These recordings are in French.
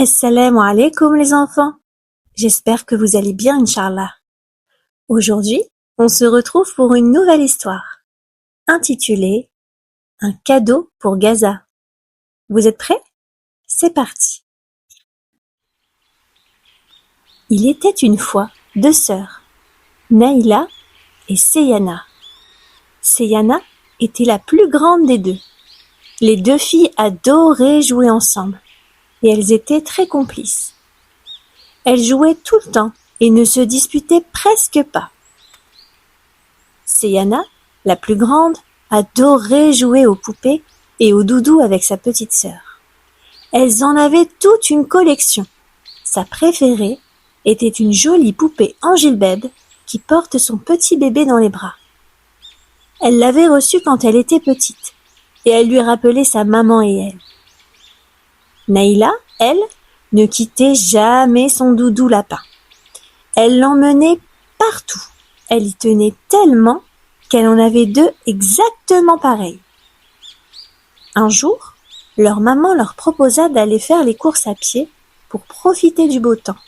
Assalamu alaikum les enfants. J'espère que vous allez bien, Inch'Allah. Aujourd'hui, on se retrouve pour une nouvelle histoire, intitulée « Un cadeau pour Gaza ». Vous êtes prêts? C'est parti. Il était une fois deux sœurs, Naïla et Seyana. Seyana était la plus grande des deux. Les deux filles adoraient jouer ensemble et elles étaient très complices. Elles jouaient tout le temps et ne se disputaient presque pas. Seyana, la plus grande, adorait jouer aux poupées et aux doudous avec sa petite sœur. Elles en avaient toute une collection. Sa préférée était une jolie poupée Angilbède qui porte son petit bébé dans les bras. Elle l'avait reçue quand elle était petite et elle lui rappelait sa maman et elle. Naïla, elle, ne quittait jamais son doudou lapin. Elle l'emmenait partout. Elle y tenait tellement qu'elle en avait deux exactement pareils. Un jour, leur maman leur proposa d'aller faire les courses à pied pour profiter du beau temps.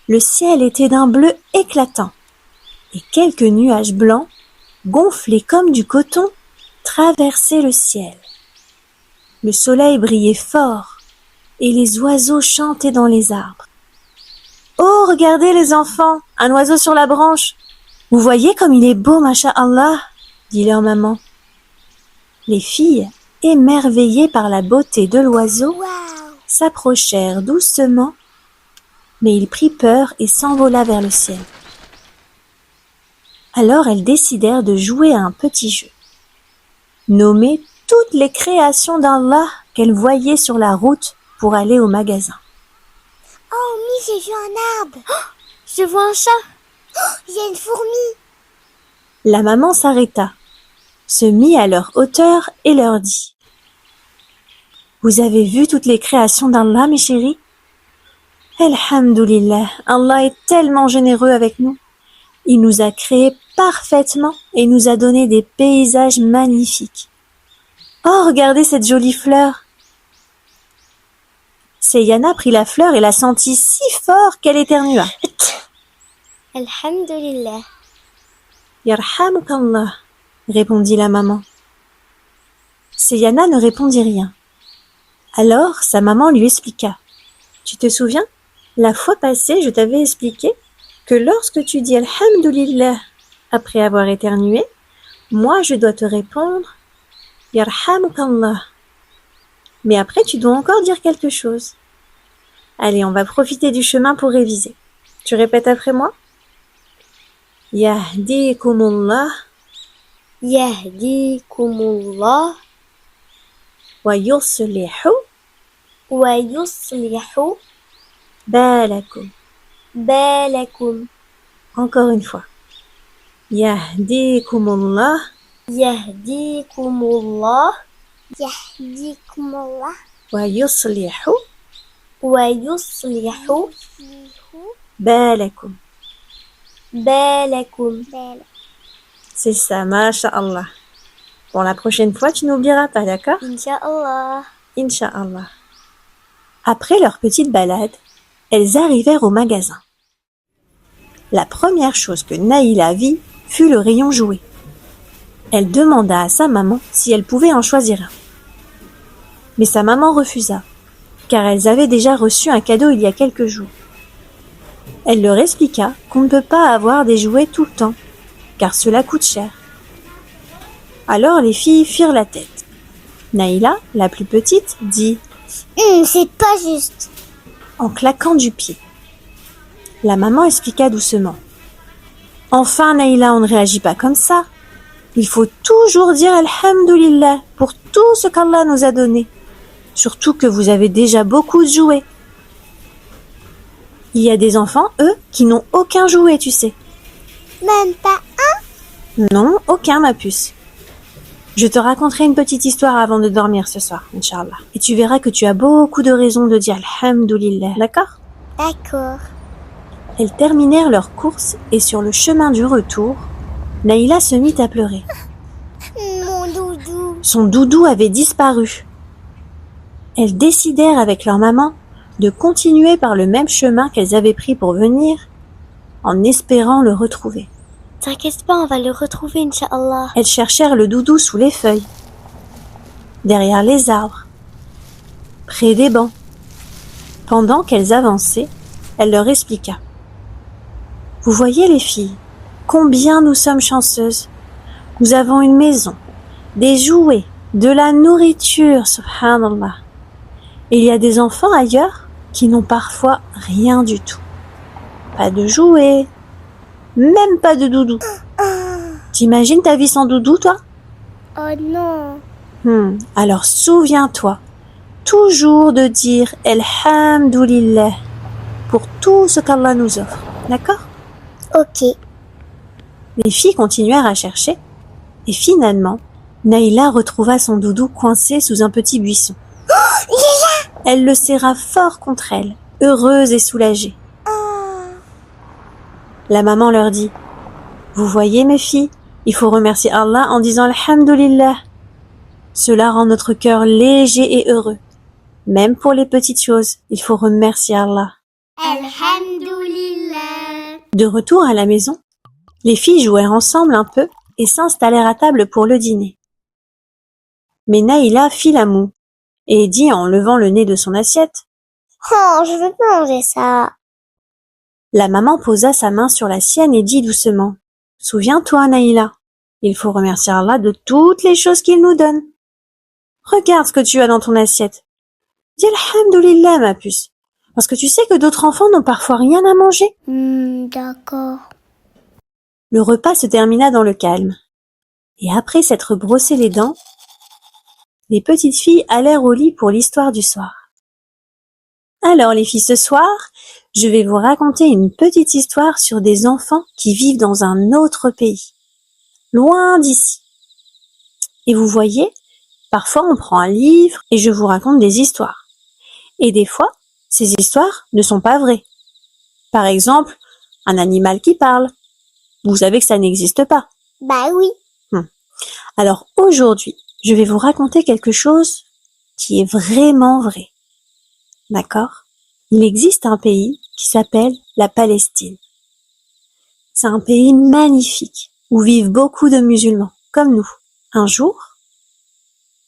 Le ciel était d'un bleu éclatant et quelques nuages blancs, gonflés comme du coton, traversaient le ciel. Le soleil brillait fort et les oiseaux chantaient dans les arbres. « Oh, regardez les enfants, un oiseau sur la branche. Vous voyez comme il est beau, masha'Allah » dit leur maman. Les filles, émerveillées par la beauté de l'oiseau, s'approchèrent doucement, mais il prit peur et s'envola vers le ciel. Alors elles décidèrent de jouer à un petit jeu, nommé toutes les créations d'Allah qu'elle voyait sur la route pour aller au magasin. « Oh, oui, j'ai vu un arbre. Oh, je vois un chat. Oh, il y a une fourmi. » La maman s'arrêta, se mit à leur hauteur et leur dit « Vous avez vu toutes les créations d'Allah, mes chéris? Alhamdulillah, Allah est tellement généreux avec nous. Il nous a créés parfaitement et nous a donné des paysages magnifiques. Oh, regardez cette jolie fleur !» Seyana prit la fleur et la sentit si fort qu'elle éternua. « Alhamdulillah. »« Yarhamukallah » répondit la maman. Seyana ne répondit rien. Alors sa maman lui expliqua. « Tu te souviens, la fois passée, je t'avais expliqué que lorsque tu dis Alhamdulillah après avoir éternué, moi je dois te répondre Yarhamukallah. Mais après tu dois encore dire quelque chose. Allez, on va profiter du chemin pour réviser. Tu répètes après moi? Yahdikumullah. Yahdikumullah. Wa yuslihu. Wa yuslihu. Balakum. Balakum. Encore une fois. Yahdikumullah. Yahdikumullah. Yahdikumullah. Wa yuslihu. Wa yuslihu. Balakum. Balakum. C'est ça, masha'Allah. Pour la prochaine fois, tu n'oublieras pas, d'accord? Inch'Allah. Inch'Allah. Après leur petite balade, elles arrivèrent au magasin. La première chose que Naïla vit fut le rayon jouets. Elle demanda à sa maman si elle pouvait en choisir un. Mais sa maman refusa, car elles avaient déjà reçu un cadeau il y a quelques jours. Elle leur expliqua qu'on ne peut pas avoir des jouets tout le temps, car cela coûte cher. Alors les filles firent la tête. Naïla, la plus petite, dit « C'est pas juste !» en claquant du pied. La maman expliqua doucement. « Enfin, Naïla, on ne réagit pas comme ça. Il faut toujours dire Alhamdulillah pour tout ce qu'Allah nous a donné. Surtout que vous avez déjà beaucoup de jouets. Il y a des enfants, eux, qui n'ont aucun jouet, tu sais. » « Même pas un ?»« Non, aucun, ma puce. Je te raconterai une petite histoire avant de dormir ce soir, Inch'Allah. Et tu verras que tu as beaucoup de raisons de dire Alhamdulillah, d'accord? D'accord. » Elles terminèrent leur course et sur le chemin du retour, Naïla se mit à pleurer. Mon doudou. Son doudou avait disparu. elles décidèrent avec leur maman de continuer par le même chemin qu'elles avaient pris pour venir, en espérant le retrouver. T'inquiète pas, on va le retrouver, Inch'Allah. Elles cherchèrent le doudou sous les feuilles, derrière les arbres, près des bancs. Pendant qu'elles avançaient, elle leur expliqua. « Vous voyez les filles, combien nous sommes chanceuses. Nous avons une maison, des jouets, de la nourriture, subhanallah. Et il y a des enfants ailleurs qui n'ont parfois rien du tout. Pas de jouets, même pas de doudou. T'imagines ta vie sans doudou, toi ? Oh non. Alors souviens-toi toujours de dire Elhamdoulillah pour tout ce qu'Allah nous offre. D'accord ? Ok. Les filles continuèrent à chercher et finalement, Naïla retrouva son doudou coincé sous un petit buisson. Elle le serra fort contre elle, heureuse et soulagée. La maman leur dit « Vous voyez mes filles, il faut remercier Allah en disant Alhamdulillah. Cela rend notre cœur léger et heureux. Même pour les petites choses, il faut remercier Allah. » Alhamdulillah. De retour à la maison, les filles jouèrent ensemble un peu et s'installèrent à table pour le dîner. Mais Naïla fit la moue et dit en levant le nez de son assiette. Oh, je veux pas manger ça. La maman posa sa main sur la sienne et dit doucement. Souviens-toi, Naïla, il faut remercier Allah de toutes les choses qu'il nous donne. Regarde ce que tu as dans ton assiette. Dis Alhamdulillah, ma puce, parce que tu sais que d'autres enfants n'ont parfois rien à manger. D'accord. Le repas se termina dans le calme. Et après s'être brossé les dents, les petites filles allèrent au lit pour l'histoire du soir. Alors les filles, ce soir, je vais vous raconter une petite histoire sur des enfants qui vivent dans un autre pays, loin d'ici. Et vous voyez, parfois on prend un livre et je vous raconte des histoires. Et des fois, ces histoires ne sont pas vraies. Par exemple, un animal qui parle. Vous savez que ça n'existe pas. Bah oui. Alors aujourd'hui, je vais vous raconter quelque chose qui est vraiment vrai. D'accord ? Il existe un pays qui s'appelle la Palestine. C'est un pays magnifique où vivent beaucoup de musulmans, comme nous. Un jour,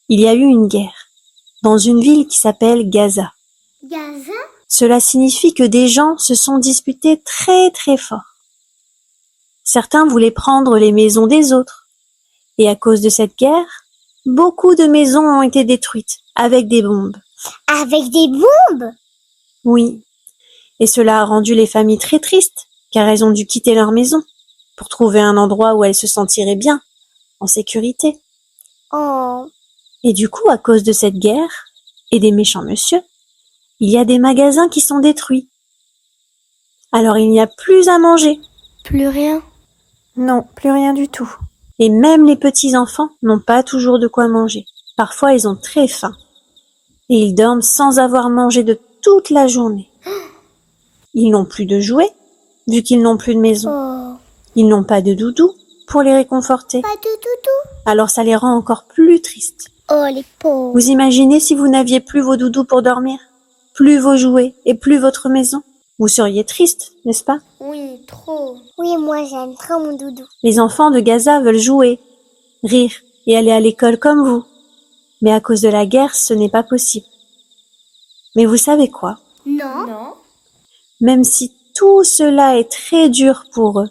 il y a eu une guerre dans une ville qui s'appelle Gaza. Gaza? Cela signifie que des gens se sont disputés très très fort. Certains voulaient prendre les maisons des autres. Et à cause de cette guerre, beaucoup de maisons ont été détruites avec des bombes. Avec des bombes? Oui. Et cela a rendu les familles très tristes, car elles ont dû quitter leur maison pour trouver un endroit où elles se sentiraient bien, en sécurité. Oh. Et du coup, à cause de cette guerre et des méchants monsieur, il y a des magasins qui sont détruits. Alors il n'y a plus à manger. Plus rien? Non, plus rien du tout. Et même les petits-enfants n'ont pas toujours de quoi manger. Parfois, ils ont très faim. Et ils dorment sans avoir mangé de toute la journée. Ils n'ont plus de jouets, vu qu'ils n'ont plus de maison. Oh. Ils n'ont pas de doudou pour les réconforter. Pas de doudou? Alors ça les rend encore plus tristes. Oh, les pauvres. Vous imaginez si vous n'aviez plus vos doudous pour dormir, plus vos jouets et plus votre maison? Vous seriez triste, n'est-ce pas? Oui, trop. Oui, moi j'aime trop mon doudou. Les enfants de Gaza veulent jouer, rire et aller à l'école comme vous. Mais à cause de la guerre, ce n'est pas possible. Mais vous savez quoi? Non. Même si tout cela est très dur pour eux,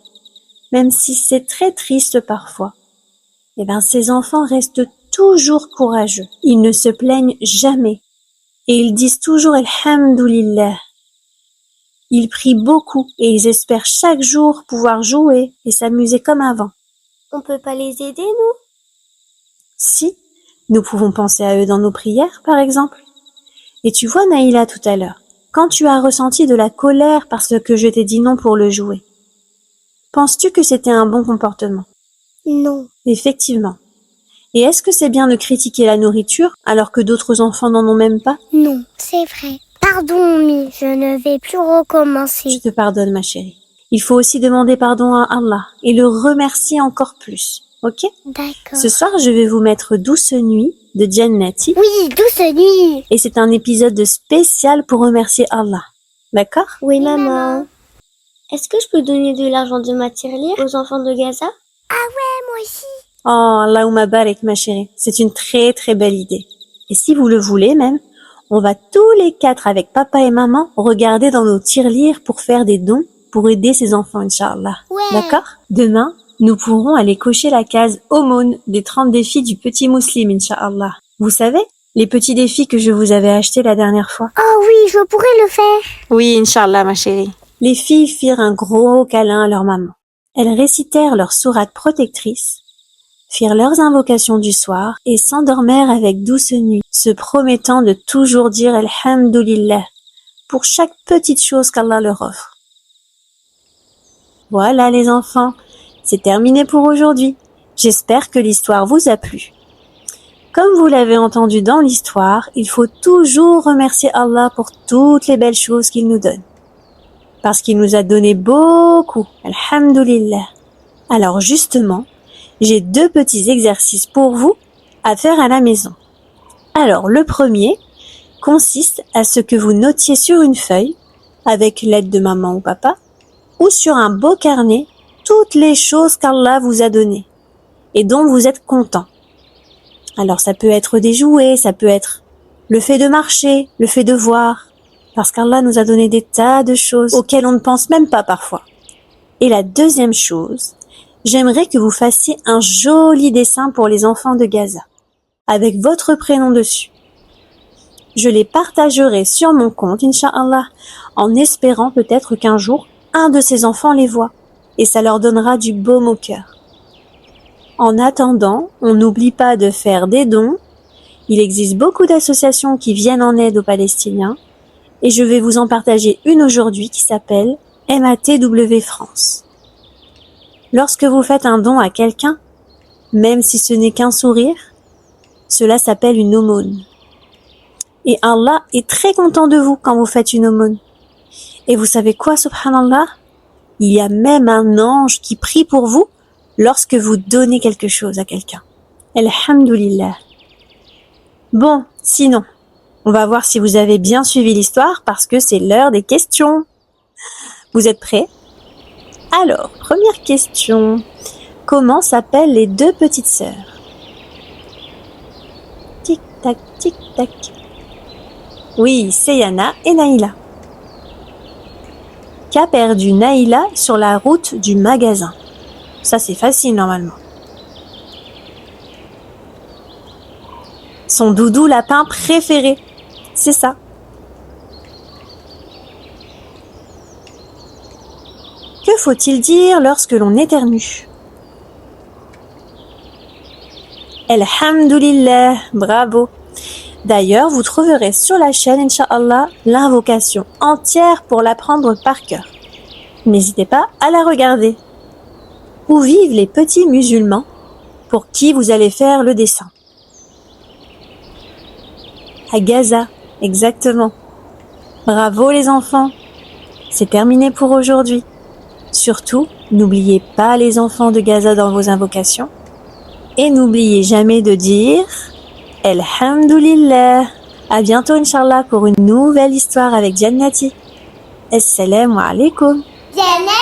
même si c'est très triste parfois, eh bien ces enfants restent toujours courageux. Ils ne se plaignent jamais et ils disent toujours Alhamdulillah. Ils prient beaucoup et ils espèrent chaque jour pouvoir jouer et s'amuser comme avant. On peut pas les aider, nous? Si, nous pouvons penser à eux dans nos prières, par exemple. Et tu vois, Naïla, tout à l'heure, quand tu as ressenti de la colère parce que je t'ai dit non pour le jouet, penses-tu que c'était un bon comportement? Non. Effectivement. Et est-ce que c'est bien de critiquer la nourriture alors que d'autres enfants n'en ont même pas? Non, c'est vrai. Pardon, Mie, je ne vais plus recommencer. Je te pardonne, ma chérie. Il faut aussi demander pardon à Allah et le remercier encore plus. ok? D'accord. Ce soir, je vais vous mettre Douce Nuit de Jannati. Oui, Douce Nuit. Et c'est un épisode spécial pour remercier Allah. D'accord? Oui, maman. Est-ce que je peux donner de l'argent de ma tirelire aux enfants de Gaza? Ah ouais, moi aussi. Oh, Allahumma barik, ma chérie. C'est une très très belle idée. Et si vous le voulez même, on va tous les 4 avec papa et maman regarder dans nos tirelires pour faire des dons pour aider ces enfants, Inch'Allah. Ouais. D'accord? Demain, nous pourrons aller cocher la case aumône des 30 défis du petit musulman, Inch'Allah. Vous savez, les petits défis que je vous avais achetés la dernière fois. Oh oui, je pourrais le faire. Oui, Inch'Allah, ma chérie. Les filles firent un gros câlin à leur maman. Elles récitèrent leur sourate protectrice, firent leurs invocations du soir et s'endormèrent avec douce nuit, se promettant de toujours dire Alhamdulillah pour chaque petite chose qu'Allah leur offre. Voilà les enfants, c'est terminé pour aujourd'hui. J'espère que l'histoire vous a plu. Comme vous l'avez entendu dans l'histoire, il faut toujours remercier Allah pour toutes les belles choses qu'il nous donne. Parce qu'il nous a donné beaucoup, alhamdulillah. Alors justement, j'ai 2 petits exercices pour vous à faire à la maison. Alors le premier consiste à ce que vous notiez sur une feuille, avec l'aide de maman ou papa, ou sur un beau carnet, toutes les choses qu'Allah vous a données et dont vous êtes content. Alors ça peut être des jouets, ça peut être le fait de marcher, le fait de voir, parce qu'Allah nous a donné des tas de choses auxquelles on ne pense même pas parfois. Et la deuxième chose, j'aimerais que vous fassiez un joli dessin pour les enfants de Gaza, avec votre prénom dessus. Je les partagerai sur mon compte, Inch'Allah, en espérant peut-être qu'un jour, un de ces enfants les voit, et ça leur donnera du baume au cœur. En attendant, on n'oublie pas de faire des dons. Il existe beaucoup d'associations qui viennent en aide aux Palestiniens, et je vais vous en partager une aujourd'hui qui s'appelle MATW France. Lorsque vous faites un don à quelqu'un, même si ce n'est qu'un sourire, cela s'appelle une aumône. Et Allah est très content de vous quand vous faites une aumône. Et vous savez quoi, subhanallah? Il y a même un ange qui prie pour vous lorsque vous donnez quelque chose à quelqu'un. Alhamdulillah. Bon, sinon, on va voir si vous avez bien suivi l'histoire parce que c'est l'heure des questions. Vous êtes prêts? Alors, première question. Comment s'appellent les 2 petites sœurs? Tic-tac, tic-tac. Oui, c'est Yana et Naïla. Qu'a perdu Naïla sur la route du magasin? Ça, c'est facile normalement. Son doudou lapin préféré. C'est ça. Que faut-il dire lorsque l'on éternue? Alhamdulillah, bravo. D'ailleurs, vous trouverez sur la chaîne, Inch'Allah, l'invocation entière pour l'apprendre par cœur. N'hésitez pas à la regarder. Où vivent les petits musulmans pour qui vous allez faire le dessin? À Gaza, exactement. Bravo les enfants. C'est terminé pour aujourd'hui. Surtout, n'oubliez pas les enfants de Gaza dans vos invocations. Et n'oubliez jamais de dire Alhamdulillah. À bientôt, Inch'Allah, pour une nouvelle histoire avec Jannati. Assalamu alaikum. Jannati.